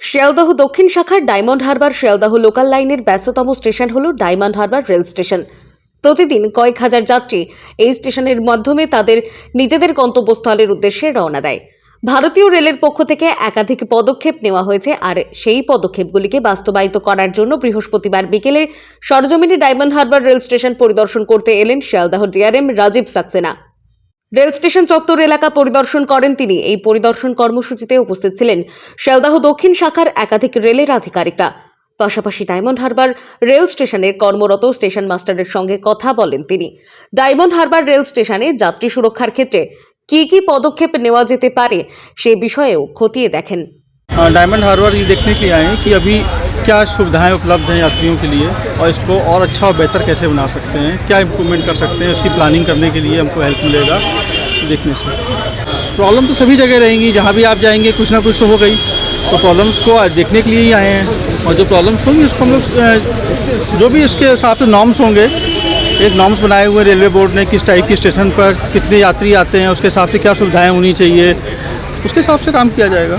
শিয়ালদহ দক্ষিণ শাখার diamond Harbour Sealdah local লাইনের ব্যস্ততম স্টেশন হল ডায়মন্ড হারবার রেল স্টেশন। প্রতিদিন কয়েক হাজার যাত্রী এই স্টেশনের মাধ্যমে তাদের নিজেদের গন্তব্যস্থলের উদ্দেশ্যে রওনা দেয়। ভারতীয় রেলের পক্ষ থেকে একাধিক পদক্ষেপ নেওয়া হয়েছে, আর সেই পদক্ষেপগুলিকে বাস্তবায়িত করার জন্য বৃহস্পতিবার বিকেলে সরজমিনে ডায়মন্ড হারবার রেল স্টেশন পরিদর্শন করতে এলেন Sealdah DRM Rajiv Saxena. Rail station চত্বর এলাকা পরিদর্শন করেন তিনি। এই পরিদর্শন কর্মসূচিতে উপস্থিত ছিলেন শিয়ালদহ দক্ষিণ শাখার একাধিক রেলের আধিকারিকরা। পাশাপাশি ডায়মন্ড হারবার রেল স্টেশনের কর্মরত স্টেশন মাস্টারের সঙ্গে কথা বলেন তিনি। ডায়মন্ড হারবার রেল স্টেশনে যাত্রী সুরক্ষার ক্ষেত্রে কি কি পদক্ষেপ নেওয়া যেতে পারে সে বিষয়েও খতিয়ে দেখেন। डायमंड हार्बर ये देखने के लिए आए हैं कि अभी क्या सुविधाएं उपलब्ध हैं यात्रियों के लिए और इसको और अच्छा और बेहतर कैसे बना सकते हैं, क्या इम्प्रूवमेंट कर सकते हैं, उसकी प्लानिंग करने के लिए हमको हेल्प मिलेगा देखने से। प्रॉब्लम तो सभी जगह रहेंगी, जहाँ भी आप जाएंगे कुछ ना कुछ तो हो गई, तो प्रॉब्लम्स को देखने के लिए ही आए हैं। और जो प्रॉब्लम्स होंगी उसको हम लोग जो भी उसके हिसाब से नॉर्म्स होंगे, एक नॉर्म्स बनाए हुए रेलवे बोर्ड ने किस टाइप के स्टेशन पर कितने यात्री आते हैं, उसके हिसाब से क्या सुविधाएँ होनी चाहिए, उसके हिसाब से काम किया जाएगा।